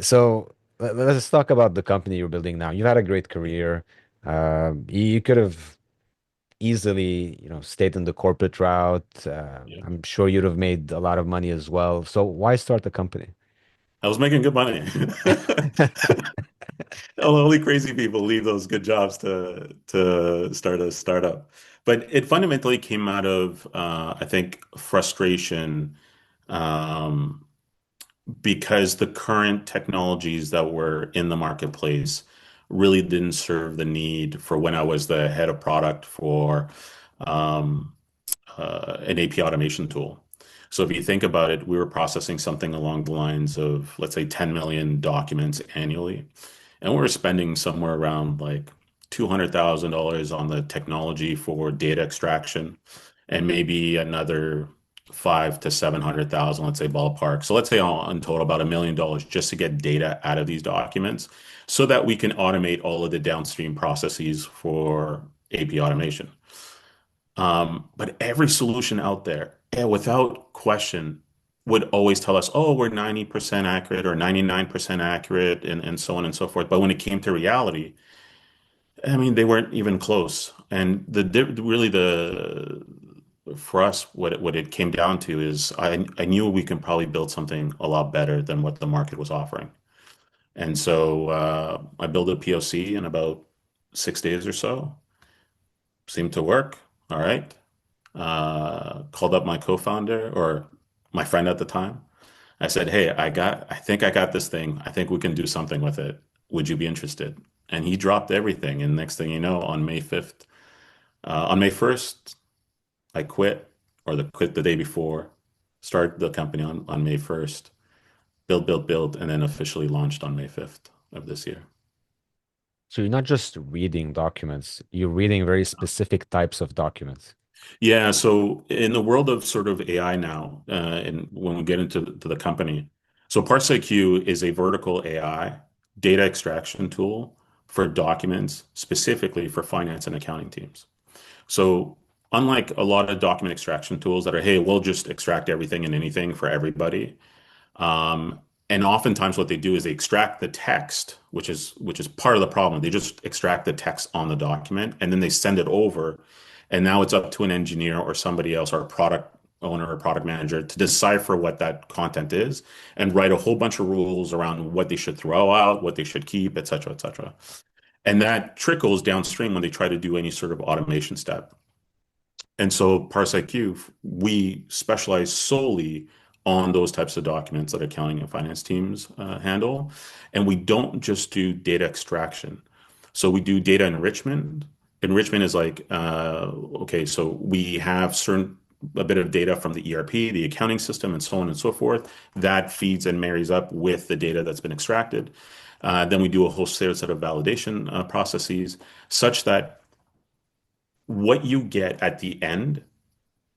So let's talk about the company you're building now. You've had a great career. You could have easily, stayed in the corporate route. Yeah. I'm sure you'd have made a lot of money as well. So why start a company? I was making good money. Only crazy people leave those good jobs to start a startup. But it fundamentally came out of I think frustration um, because the current technologies that were in the marketplace really didn't serve the need for when I was the head of product for um, an AP automation tool. So if you think about it, we were processing something along the lines of, let's say, 10 million documents annually. And we were spending somewhere around like $200,000 on the technology for data extraction and maybe another five to 700,000, let's say ballpark. So let's say all in total about $1 million just to get data out of these documents so that we can automate all of the downstream processes for AP automation. But every solution out there, without question, would always tell us, oh, we're 90% accurate or 99% accurate and so on and so forth. But when it came to reality, I mean, they weren't even close. And really for us, what it came down to is I knew we can probably build something a lot better than what the market was offering. And so I built a POC in about 6 days or so. Seemed to work. All right. Called up my co-founder or my friend at the time. I said, "Hey, I think I got this thing. I think we can do something with it. Would you be interested?" And he dropped everything. And next thing you know, on May 5th, on May 1st, I quit or quit the day before, started the company on May 1st, build, and then officially launched on May 5th of this year. So you're not just reading documents, you're reading very specific types of documents. Yeah, so in the world of sort of AI now, and when we get into the company, so ParseIQ is a vertical AI data extraction tool for documents, specifically for finance and accounting teams. So unlike a lot of document extraction tools that are, hey, we'll just extract everything and anything for everybody, and oftentimes what they do is they extract the text, which is part of the problem. They just extract the text on the document and then they send it over. And now it's up to an engineer or somebody else or a product owner or product manager to decipher what that content is and write a whole bunch of rules around what they should throw out, what they should keep, et cetera, et cetera. And that trickles downstream when they try to do any sort of automation step. And so ParseIQ, we specialize solely on those types of documents that accounting and finance teams handle. And we don't just do data extraction. So we do data enrichment. Enrichment is like, okay, so we have a bit of data from the ERP, the accounting system, and so on and so forth. That feeds and marries up with the data that's been extracted. Then we do a whole set of validation processes such that what you get at the end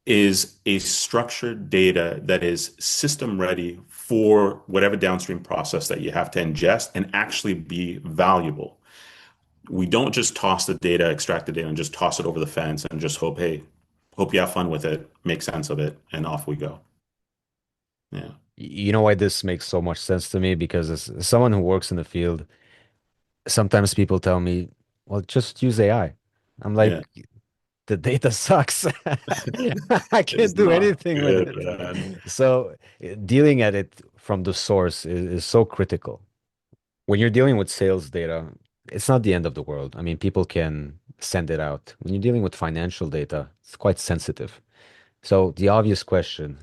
is a structured data that is system ready for whatever downstream process that you have to ingest and actually be valuable. We don't just toss the data, extract the data, and just toss it over the fence and just hope, hey, hope you have fun with it, make sense of it, and off we go. Yeah. You know why this makes so much sense to me? Because as someone who works in the field, sometimes people tell me, well, just use AI. I'm like, Yeah. the data sucks. I It's can't do not anything with good, it. man. So dealing at it from the source is so critical. When you're dealing with sales data, it's not the end of the world. I mean, people can send it out. When you're dealing with financial data, it's quite sensitive. So the obvious question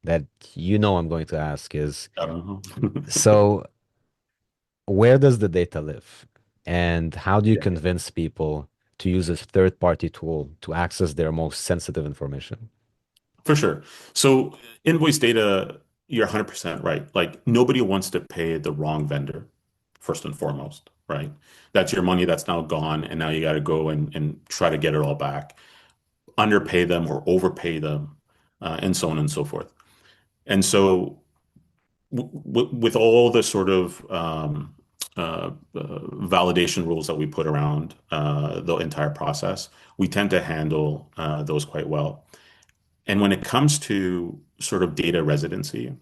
that I'm going to ask is, I don't know. so where does the data live? And how do you Yeah. convince people to use a third-party tool to access their most sensitive information? For sure. So invoice data, you're 100% right. Like nobody wants to pay the wrong vendor, first and foremost, right? That's your money that's now gone, and now you got to go and try to get it all back, underpay them or overpay them, and so on and so forth. And so with all the sort of validation rules that we put around the entire process, we tend to handle those quite well. And when it comes to sort of data residency,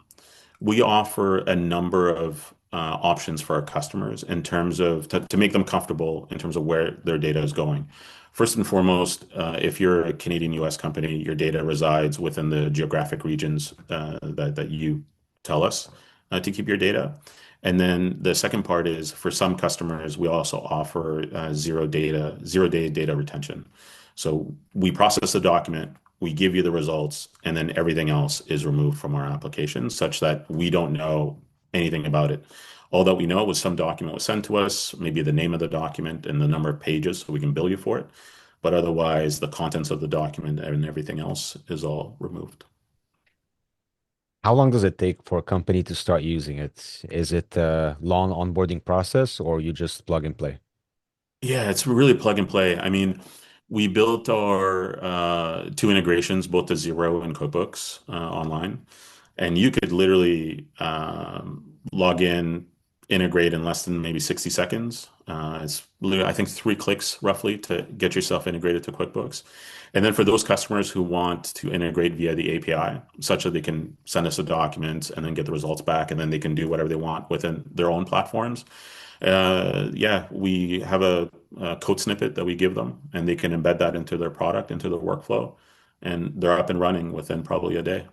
we offer a number of options for our customers in terms of to make them comfortable in terms of where their data is going. First and foremost, if you're a Canadian US company, your data resides within the geographic regions that you tell us to keep your data. And then the second part is for some customers, we also offer zero day data retention. So we process the document, we give you the results, and then everything else is removed from our application such that we don't know anything about it. All that we know was some document was sent to us, maybe the name of the document and the number of pages so we can bill you for it. But otherwise, the contents of the document and everything else is all removed. How long does it take for a company to start using it? Is it a long onboarding process or you just plug and play? Yeah, it's really plug and play. I mean, we built our two integrations, both to Zero and QuickBooks online, and you could literally log in, integrate in less than maybe 60 seconds. It's literally, I think, 3 clicks roughly to get yourself integrated to QuickBooks. And then for those customers who want to integrate via the API, such that they can send us a document and then get the results back, and then they can do whatever they want within their own platforms. Yeah, we have a code snippet that we give them, and they can embed that into their product, into their workflow, and they're up and running within probably a day.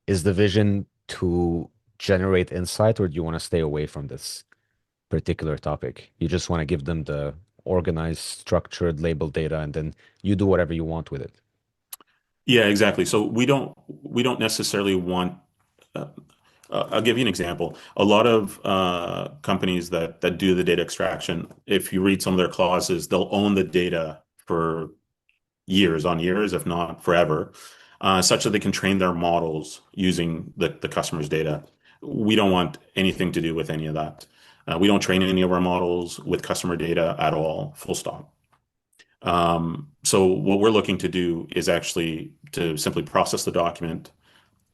Is the vision to generate insight or do you want to stay away from this particular topic? You just want to give them the organized, structured, labeled data and then you do whatever you want with it. Yeah, exactly. So we don't necessarily want. Uh, I'll give you an example. A lot of companies that do the data extraction, if you read some of their clauses, they'll own the data for years on years, if not forever, such that they can train their models using the customer's data. We don't want anything to do with any of that. We don't train any of our models with customer data at all, full stop. So what we're looking to do is actually to simply process the document,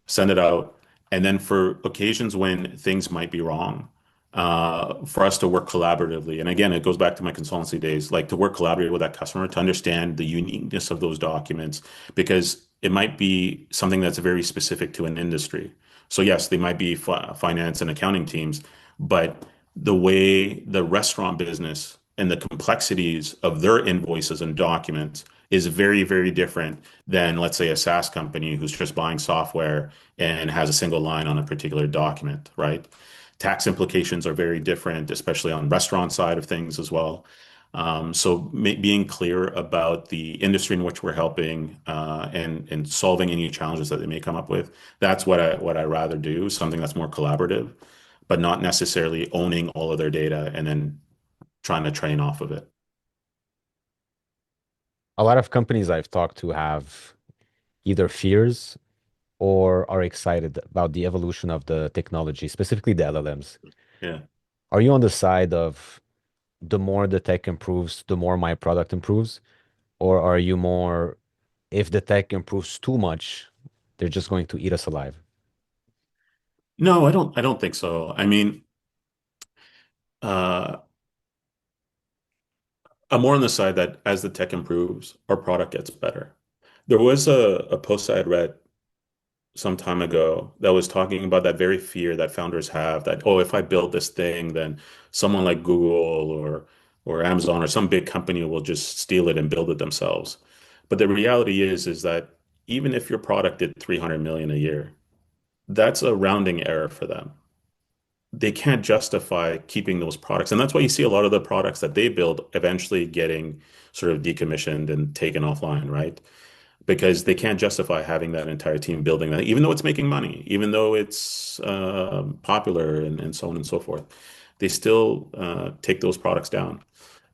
send it out, and then for occasions when things might be wrong, for us to work collaboratively. And again, it goes back to my consultancy days, like to work collaboratively with that customer to understand the uniqueness of those documents, because it might be something that's very specific to an industry. So yes, they might be finance and accounting teams, but the way the restaurant business and the complexities of their invoices and documents is very, very different than, let's say, a SaaS company who's just buying software and has a single line on a particular document, right? Tax implications are very different, especially on restaurant side of things as well. So being clear about the industry in which we're helping and solving any challenges that they may come up with, that's what I rather do, something that's more collaborative, but not necessarily owning all of their data and then trying to train off of it. A lot of companies I've talked to have either fears or are excited about the evolution of the technology, specifically the LLMs. Yeah. Are you on the side of the more the tech improves, the more my product improves? Or are you more, if the tech improves too much, they're just going to eat us alive? No, I don't think so. I mean, uh, I'm more on the side that as the tech improves, our product gets better. There was a post I had read some time ago that was talking about that very fear that founders have that, oh, if I build this thing, then someone like Google or Amazon or some big company will just steal it and build it themselves. But the reality is that even if your product did 300 million a year, that's a rounding error for them. They can't justify keeping those products. And that's why you see a lot of the products that they build eventually getting sort of decommissioned and taken offline, right? Because they can't justify having that entire team building that, even though it's making money, even though it's popular and so on and so forth. They still take those products down.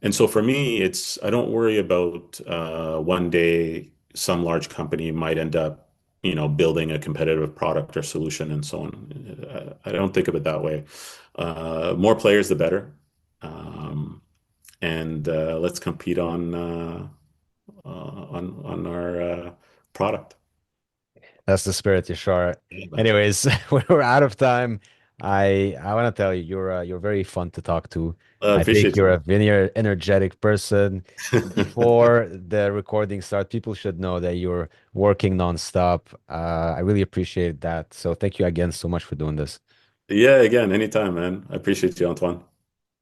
And so for me, it's I don't worry about one day some large company might end up, building a competitive product or solution and so on. I don't think of it that way. More players, the better. And let's compete on our product. That's the spirit, Yashar. Yeah, man. Anyways, we're out of time. I want to tell you, you're very fun to talk to. I think Appreciate you're you. a very energetic person. Before the recording start, people should know that you're working nonstop. I really appreciate that. So thank you again so much for doing this. Yeah, again, anytime, man. I appreciate you, Antoine.